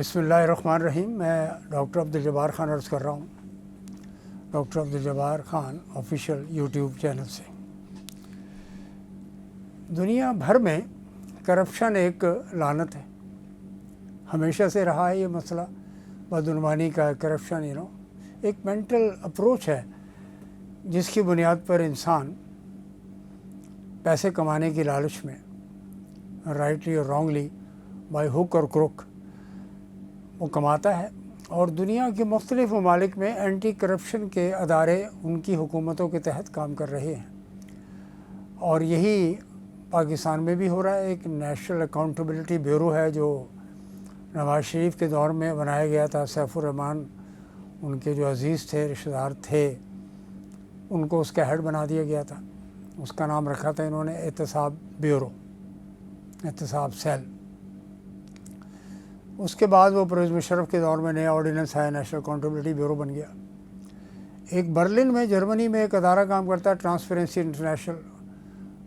بسم اللہ الرحمن الرحیم. میں ڈاکٹر عبدالجبار خان عرض کر رہا ہوں، doctor Abdul Jabbar Khan official YouTube channel سے. دنیا بھر میں کرپشن ایک لعنت ہے، ہمیشہ سے رہا ہے یہ مسئلہ بدعنوانی کا. کرپشن ایک مینٹل اپروچ ہے جس کی بنیاد پر انسان پیسے کمانے کی لالچ میں رائٹلی اور رانگلی بائی ہک اور کروک وہ کماتا ہے. اور دنیا کے مختلف ممالک میں اینٹی کرپشن کے ادارے ان کی حکومتوں کے تحت کام کر رہے ہیں، اور یہی پاکستان میں بھی ہو رہا ہے. ایک نیشنل اکاؤنٹیبلٹی بیورو ہے جو نواز شریف کے دور میں بنایا گیا تھا. سیف الرحمان ان کے جو عزیز تھے، رشتہ دار تھے، ان کو اس کا ہیڈ بنا دیا گیا تھا. اس کا نام رکھا تھا انہوں نے احتساب بیورو، احتساب سیل. اس کے بعد وہ پرویز مشرف کے دور میں نیا آرڈیننس آیا، نیشنل اکاؤنٹیبلٹی بیورو بن گیا. ایک برلن میں جرمنی میں ایک ادارہ کام کرتا ہے، ٹرانسپیرنسی انٹرنیشنل.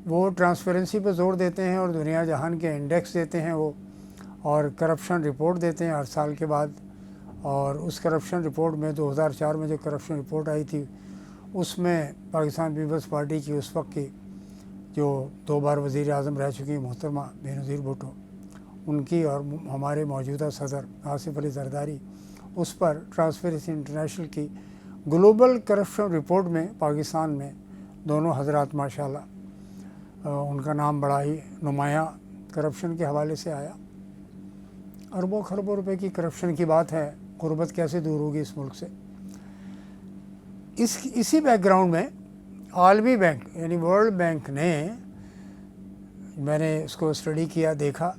وہ ٹرانسپیرنسی پہ زور دیتے ہیں اور دنیا جہان کے انڈیکس دیتے ہیں وہ، اور کرپشن رپورٹ دیتے ہیں ہر سال کے بعد. اور اس کرپشن رپورٹ میں 2004 میں جو کرپشن رپورٹ آئی تھی اس میں پاکستان پیپلز پارٹی کی اس وقت کی جو 2 بار وزیر اعظم رہ چکی محترمہ بے نظیر بھٹو، ان کی اور ہمارے موجودہ صدر آصف علی زرداری، اس پر ٹرانسپیرنسی انٹرنیشنل کی گلوبل کرپشن رپورٹ میں پاکستان میں دونوں حضرات ماشاءاللہ ان کا نام بڑا ہی نمایاں کرپشن کے حوالے سے آیا. اربوں خربوں روپے کی کرپشن کی بات ہے، غربت کیسے دور ہوگی اس ملک سے. اسی بیک گراؤنڈ میں عالمی بینک یعنی ورلڈ بینک نے، میں نے اس کو اسٹڈی کیا، دیکھا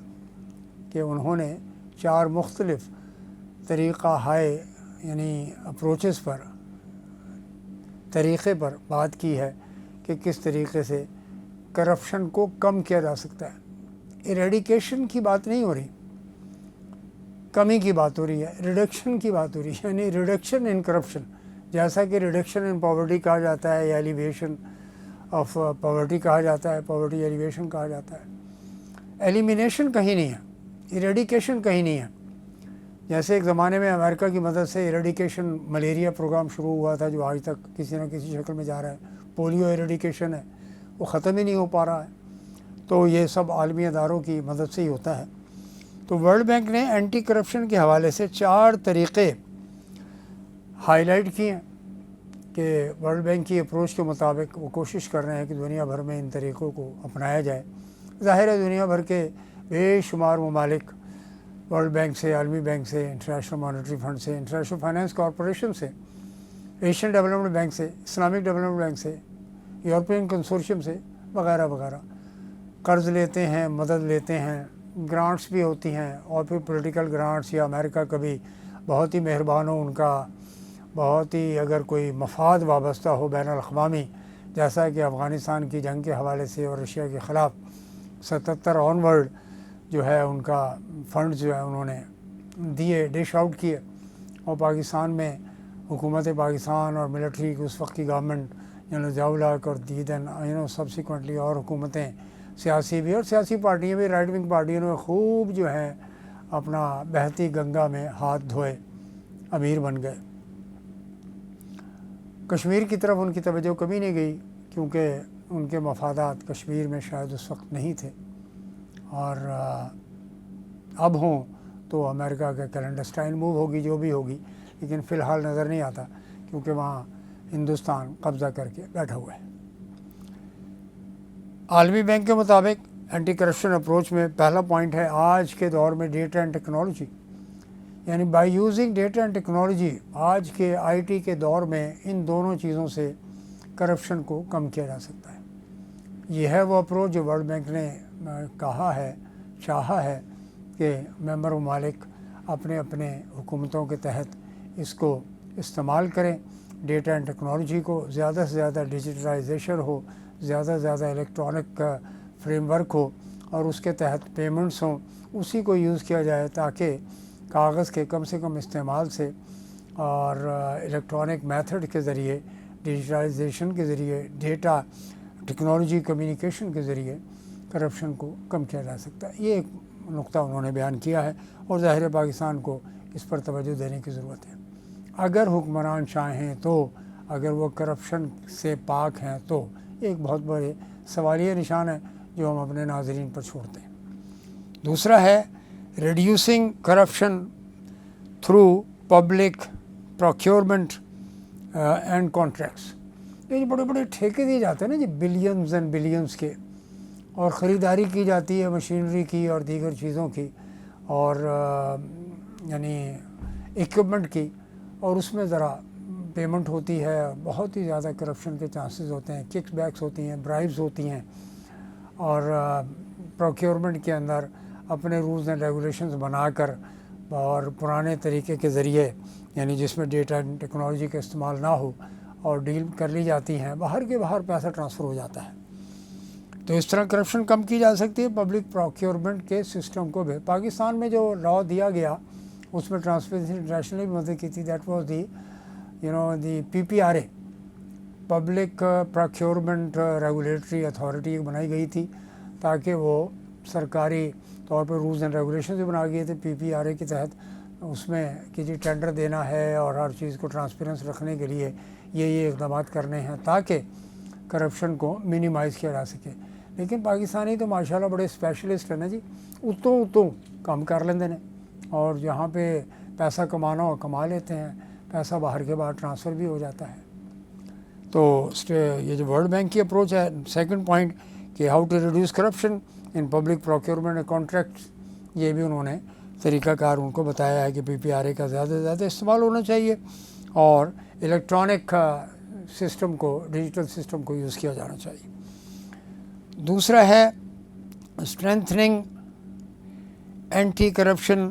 کہ انہوں نے 4 مختلف طریقہ ہائے یعنی اپروچز پر، طریقے پر بات کی ہے کہ کس طریقے سے کرپشن کو کم کیا جا سکتا ہے. ایریڈیکیشن کی بات نہیں ہو رہی، کمی کی بات ہو رہی ہے، ریڈکشن کی بات ہو رہی ہے. یعنی ریڈکشن ان کرپشن، جیسا کہ ریڈکشن ان پاورٹی کہا جاتا ہے یا ایلیویشن آف پاورٹی کہا جاتا ہے، پاورٹی ایلیویشن کہا جاتا ہے. ایلیمینیشن کہیں نہیں ہے، ایریڈیکیشن کہیں نہیں ہے. جیسے ایک زمانے میں امریکہ کی مدد سے ایریڈیکیشن ملیریا پروگرام شروع ہوا تھا جو آج تک کسی نہ کسی شکل میں جا رہا ہے. پولیو ایریڈیکیشن ہے، وہ ختم ہی نہیں ہو پا رہا ہے. تو یہ سب عالمی اداروں کی مدد سے ہی ہوتا ہے. تو ورلڈ بینک نے اینٹی کرپشن کے حوالے سے 4 طریقے ہائی لائٹ کیے ہیں کہ ورلڈ بینک کی اپروچ کے مطابق وہ کوشش کر رہے ہیں کہ دنیا بھر میں ان طریقوں کو اپنایا جائے. ظاہر ہے دنیا بھر کے بے شمار ممالک ورلڈ بینک سے، عالمی بینک سے، انٹرنیشنل مانیٹری فنڈ سے، انٹرنیشنل فائنانس کارپوریشن سے، ایشین ڈیولپمنٹ بینک سے، اسلامک ڈیولپمنٹ بینک سے، یورپین کنسورشیم سے وغیرہ وغیرہ قرض لیتے ہیں، مدد لیتے ہیں. گرانٹس بھی ہوتی ہیں، اور پھر پولیٹیکل گرانٹس، یا امریکہ کبھی بہت ہی مہربان ہو، ان کا بہت ہی اگر کوئی مفاد وابستہ ہو بین الاقوامی، جیسا کہ افغانستان کی جنگ کے حوالے سے اور رشیا کے خلاف 77 آن ورلڈ جو ہے ان کا فنڈ جو ہے انہوں نے دیے، ڈش آؤٹ کیے. اور پاکستان میں حکومت پاکستان اور ملٹری اس وقت کی گورنمنٹ ضیاء الحق اور دیدن سبسیکوئنٹلی اور حکومتیں سیاسی بھی اور سیاسی پارٹیاں بھی، رائٹ ونگ پارٹیوں نے خوب جو ہے اپنا بہتی گنگا میں ہاتھ دھوئے، امیر بن گئے. کشمیر کی طرف ان کی توجہ کبھی نہیں گئی کیونکہ ان کے مفادات کشمیر میں شاید اس وقت نہیں تھے، اور اب ہوں تو امریکہ کا کلینڈسٹائن موو ہوگی جو بھی ہوگی، لیکن فی الحال نظر نہیں آتا کیونکہ وہاں ہندوستان قبضہ کر کے بیٹھا ہوا ہے. عالمی بینک کے مطابق اینٹی کرپشن اپروچ میں پہلا پوائنٹ ہے آج کے دور میں ڈیٹا اینڈ ٹیکنالوجی. یعنی by using data and technology آج کے آئی ٹی کے دور میں ان دونوں چیزوں سے کرپشن کو کم کیا جا سکتا ہے. یہ ہے وہ اپروچ جو ورلڈ بینک نے کہا ہے، چاہا ہے کہ ممبر ممالک اپنے اپنے حکومتوں کے تحت اس کو استعمال کریں. ڈیٹا اینڈ ٹیکنالوجی کو زیادہ سے زیادہ ڈیجیٹلائزیشن ہو، زیادہ سے زیادہ الیکٹرانک فریم ورک ہو، اور اس کے تحت پیمنٹس ہوں، اسی کو یوز کیا جائے تاکہ کاغذ کے کم سے کم استعمال سے اور الیکٹرانک میتھڈ کے ذریعے، ڈیجیٹلائزیشن کے ذریعے، ڈیٹا ٹیکنالوجی کمیونیکیشن کے ذریعے کرپشن کو کم کیا جا سکتا ہے. یہ ایک نقطہ انہوں نے بیان کیا ہے، اور ظاہر پاکستان کو اس پر توجہ دینے کی ضرورت ہے۔ اگر حکمران چاہیں تو، اگر وہ کرپشن سے پاک ہیں تو، ایک بہت بڑے سوالیہ نشان ہے جو ہم اپنے ناظرین پر چھوڑتے ہیں۔ دوسرا ہے reducing corruption through public procurement and contracts. یہ جو بڑے بڑے ٹھیکے دیے جاتے ہیں نا جی، بلینز اینڈ بلینز کے، اور خریداری کی جاتی ہے مشینری کی اور دیگر چیزوں کی، اور یعنی ایکوپمنٹ کی، اور اس میں ذرا پیمنٹ ہوتی ہے، بہت ہی زیادہ کرپشن کے چانسز ہوتے ہیں، ککس بیکس ہوتی ہیں، برائبز ہوتی ہیں، اور پروکیورمنٹ کے اندر اپنے رولز اینڈ ریگولیشنز بنا کر اور پرانے طریقے کے ذریعے، یعنی جس میں ڈیٹا ٹیکنالوجی کا استعمال نہ ہو، اور ڈیل کر لی جاتی ہیں، باہر کے باہر پیسہ ٹرانسفر ہو جاتا ہے۔ تو اس طرح کرپشن کم کی جا سکتی ہے پبلک پروکیورمنٹ کے سسٹم کو بھی۔ پاکستان میں جو لا دیا گیا اس میں ٹرانسپیرنسی انٹرنیشنل نے بھی مدد کی تھی، that was the the PPRA، public procurement regulatory authority بنائی گئی تھی، تاکہ وہ سرکاری طور پر رولز اینڈ ریگولیشنز بھی بنا گئے تھے PPRA کے تحت، اس میں کہ جی ٹینڈر دینا ہے اور ہر چیز کو ٹرانسپیرنس رکھنے کے لیے یہ اقدامات کرنے ہیں تاکہ کرپشن کو منیمائز کیا جا سکے۔ لیکن پاکستانی تو ماشاءاللہ بڑے اسپیشلسٹ ہیں نا جی، اتوں کام کر لیندے ہیں، اور جہاں پہ پیسہ کمانا ہو کما لیتے ہیں، پیسہ باہر کے باہر ٹرانسفر بھی ہو جاتا ہے۔ تو یہ جو ورلڈ بینک کی اپروچ ہے، سیکنڈ پوائنٹ کہ how to reduce corruption in public procurement and contracts, یہ بھی انہوں نے طریقہ کار ان کو بتایا ہے کہ PPRA کا زیادہ سے زیادہ استعمال ہونا چاہیے، اور الیکٹرانک سسٹم کو، ڈیجیٹل سسٹم کو یوز کیا جانا چاہیے۔ دوسرا ہے اسٹرینتھننگ اینٹی کرپشن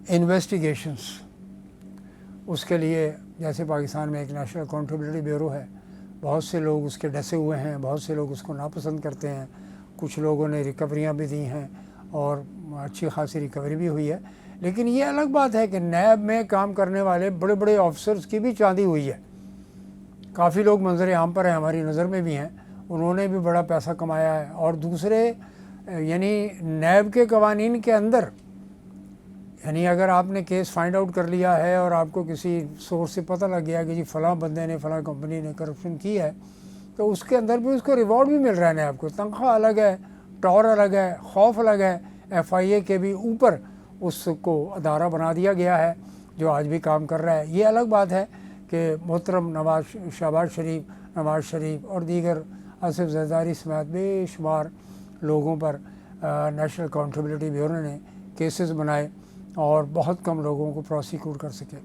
انویسٹیگیشنس۔ اس کے لیے جیسے پاکستان میں ایک نیشنل اکاؤنٹیبلٹی بیورو ہے، بہت سے لوگ اس کے ڈسے ہوئے ہیں، بہت سے لوگ اس کو ناپسند کرتے ہیں، کچھ لوگوں نے ریکوریاں بھی دی ہیں اور اچھی خاصی ریکوری بھی ہوئی ہے، لیکن یہ الگ بات ہے کہ نیب میں کام کرنے والے بڑے بڑے آفیسرز کی بھی چاندی ہوئی ہے۔ کافی لوگ منظر عام پر ہیں، ہماری نظر میں بھی ہیں، انہوں نے بھی بڑا پیسہ کمایا ہے، اور دوسرے یعنی نیب کے قوانین کے اندر، یعنی اگر آپ نے کیس فائنڈ آؤٹ کر لیا ہے اور آپ کو کسی سورس سے پتہ لگ گیا کہ جی فلاں بندے نے، فلاں کمپنی نے کرپشن کی ہے، تو اس کے اندر بھی اس کو ریوارڈ بھی مل رہا ہے نیب کو، تنخواہ الگ ہے، ٹور الگ ہے، خوف الگ ہے، FIA کے بھی اوپر اس کو ادارہ بنا دیا گیا ہے جو آج بھی کام کر رہا ہے۔ یہ الگ بات ہے کہ محترم شہباز شریف اور دیگر آصف زرداری سمیت بے شمار لوگوں پر نیشنل اکاؤنٹیبلٹی بیورو نے کیسز بنائے اور بہت کم لوگوں کو پروسیکیوٹ کر سکے۔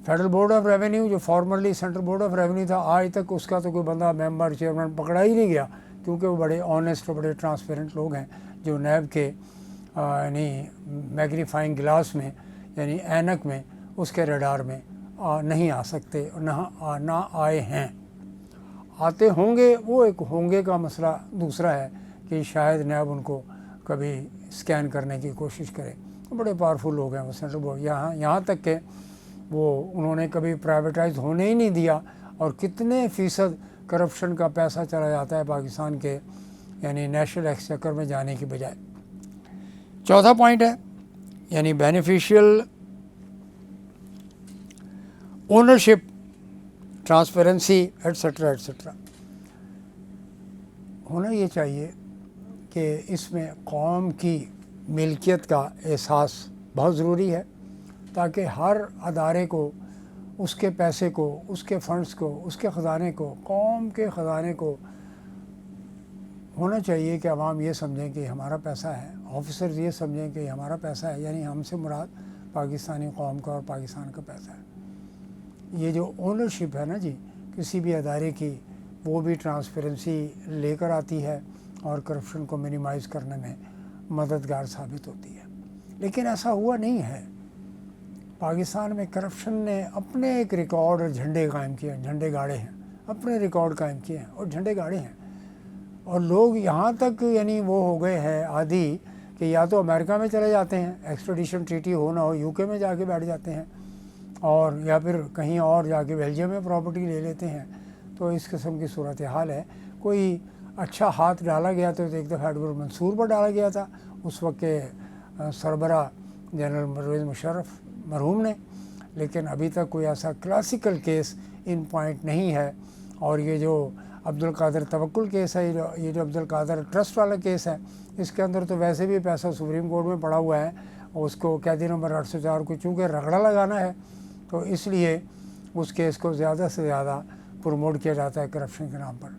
فیڈرل بورڈ آف ریونیو جو formerly central board of revenue تھا، آج تک اس کا تو کوئی بندہ ممبر چیئرمین پکڑا ہی نہیں گیا، کیونکہ وہ بڑے آنیسٹ اور بڑے ٹرانسپیرنٹ لوگ ہیں جو نیب کے یعنی میگنیفائنگ گلاس میں، یعنی اینک میں، اس کے ریڈار میں نہیں آ سکتے، نہ آئے ہیں۔ آتے ہوں گے، وہ ایک ہوں گے کا مسئلہ دوسرا ہے کہ شاید نیب ان کو کبھی اسکین کرنے کی کوشش کرے۔ بڑے پاورفل لوگ ہیں وہ سینٹرل بورڈ، یہاں تک کہ وہ انہوں نے کبھی پرائیویٹائز ہونے ہی نہیں دیا، اور کتنے فیصد کرپشن کا پیسہ چلا جاتا ہے پاکستان کے یعنی نیشنل ایکسچیکر میں جانے کی بجائے۔ چوتھا پوائنٹ ہے یعنی beneficial ownership, transparency etcetera etcetera. ہونا یہ چاہیے کہ اس میں قوم کی ملکیت کا احساس بہت ضروری ہے، تاکہ ہر ادارے کو اس کے پیسے کو، اس کے فنڈز کو، اس کے خزانے کو، قوم کے خزانے کو ہونا چاہیے کہ عوام یہ سمجھیں کہ ہمارا پیسہ ہے، آفیسرز یہ سمجھیں کہ ہمارا پیسہ ہے، یعنی ہم سے مراد پاکستانی قوم کا اور پاکستان کا پیسہ ہے۔ یہ جو اونرشپ ہے نا جی کسی بھی ادارے کی، وہ بھی ٹرانسپیرنسی لے کر آتی ہے اور کرپشن کو منیمائز کرنے میں مددگار ثابت ہوتی ہے۔ لیکن ایسا ہوا نہیں ہے۔ پاکستان میں کرپشن نے اپنے ایک ریکارڈ اور جھنڈے قائم کیے ہیں، جھنڈے گاڑے ہیں، اپنے ریکارڈ قائم کیے ہیں اور جھنڈے گاڑے ہیں، اور لوگ یہاں تک یعنی وہ ہو گئے ہیں عادی کہ یا تو امریکہ میں چلے جاتے ہیں، ایکسٹریڈیشن ٹریٹی ہو نہ ہو UK میں جا کے بیٹھ جاتے ہیں، اور یا پھر کہیں اور جا کے بیلجیم میں پراپرٹی لے لیتے ہیں۔ تو اس قسم کی صورتحال ہے۔ کوئی اچھا ہاتھ ڈالا گیا تو ایک دفعہ ایڈوکیٹ منصور پر ڈالا گیا تھا اس وقت کے سربراہ جنرل پرویز مشرف مرحوم نے، لیکن ابھی تک کوئی ایسا کلاسیکل کیس ان پوائنٹ نہیں ہے۔ اور یہ جو عبدالقادر توکل کیس ہے، یہ جو عبدالقادر ٹرسٹ والا کیس ہے، اس کے اندر تو ویسے بھی پیسہ سپریم کورٹ میں پڑا ہوا ہے، اور اس کو قیدی نمبر 804 کو چونکہ رگڑا لگانا ہے تو اس لیے اس کیس کو زیادہ سے زیادہ پروموٹ کیا جاتا ہے کرپشن کے نام پر۔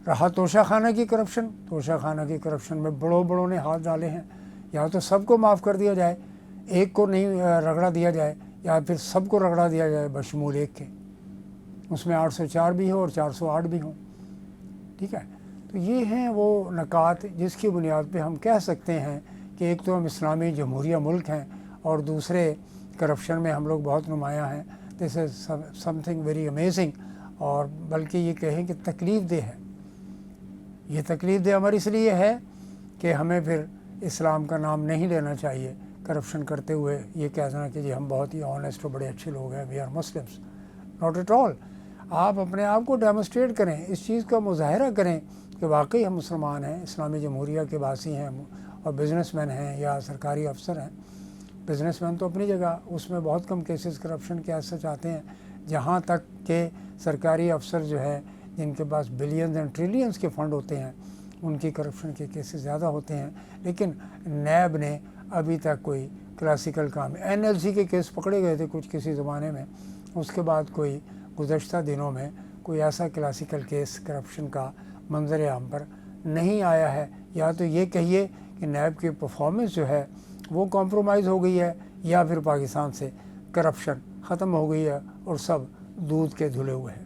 رہا توشہ خانہ کی کرپشن، توشہ خانہ کی کرپشن میں بڑوں نے ہاتھ ڈالے ہیں، یا تو سب کو معاف کر دیا جائے، ایک کو نہیں رگڑا دیا جائے، یا پھر سب کو رگڑا دیا جائے بشمول ایک کے، اس میں 804 بھی ہو اور 408 بھی ہوں، ٹھیک ہے۔ تو یہ ہیں وہ نکات جس کی بنیاد پہ ہم کہہ سکتے ہیں کہ ایک تو ہم اسلامی جمہوریہ ملک ہیں، اور دوسرے کرپشن میں ہم لوگ بہت نمایاں ہیں۔ دس از سم تھنگ ویری امیزنگ، اور بلکہ یہ کہیں کہ تکلیف دہ ہے۔ یہ تکلیف دہ ہماری اس لیے ہے کہ ہمیں پھر اسلام کا نام نہیں لینا چاہیے کرپشن کرتے ہوئے یہ کہنا کہ جی ہم بہت ہی آنیسٹ اور بڑے اچھے لوگ ہیں، we are Muslims, not at all. آپ اپنے آپ کو ڈیمونسٹریٹ کریں، اس چیز کا مظاہرہ کریں کہ واقعی ہم مسلمان ہیں، اسلامی جمہوریہ کے باسی ہیں، اور بزنس مین ہیں یا سرکاری افسر ہیں۔ بزنس مین تو اپنی جگہ، اس میں بہت کم کیسز کرپشن کے ایسے آتے ہیں، جہاں تک کہ سرکاری افسر جو ہے جن کے پاس بلینز اینڈ ٹریلینز کے فنڈ ہوتے ہیں، ان کی کرپشن کے کیسز زیادہ ہوتے ہیں۔ لیکن نیب نے ابھی تک کوئی کلاسیکل کام، NLC کے کیس پکڑے گئے تھے کچھ کسی زمانے میں، اس کے بعد کوئی گزشتہ دنوں میں کوئی ایسا کلاسیکل کیس کرپشن کا منظر عام پر نہیں آیا ہے۔ یا تو یہ کہیے کہ نیب کی پرفارمنس جو ہے وہ کمپرومائز ہو گئی ہے، یا پھر پاکستان سے کرپشن ختم ہو گئی ہے اور سب دودھ کے دھلے ہوئے ہیں۔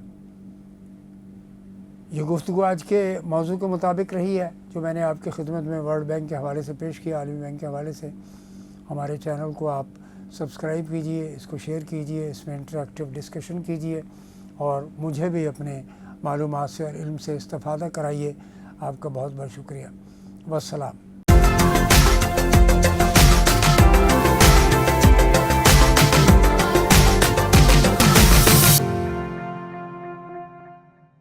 یہ گفتگو آج کے موضوع کے مطابق رہی ہے جو میں نے آپ کی خدمت میں ورلڈ بینک کے حوالے سے پیش کیا، عالمی بینک کے حوالے سے۔ ہمارے چینل کو آپ سبسکرائب کیجئے، اس کو شیئر کیجئے، اس میں انٹریکٹیو ڈسکشن کیجئے، اور مجھے بھی اپنے معلومات سے اور علم سے استفادہ کرائیے۔ آپ کا بہت بہت شکریہ۔ والسلام۔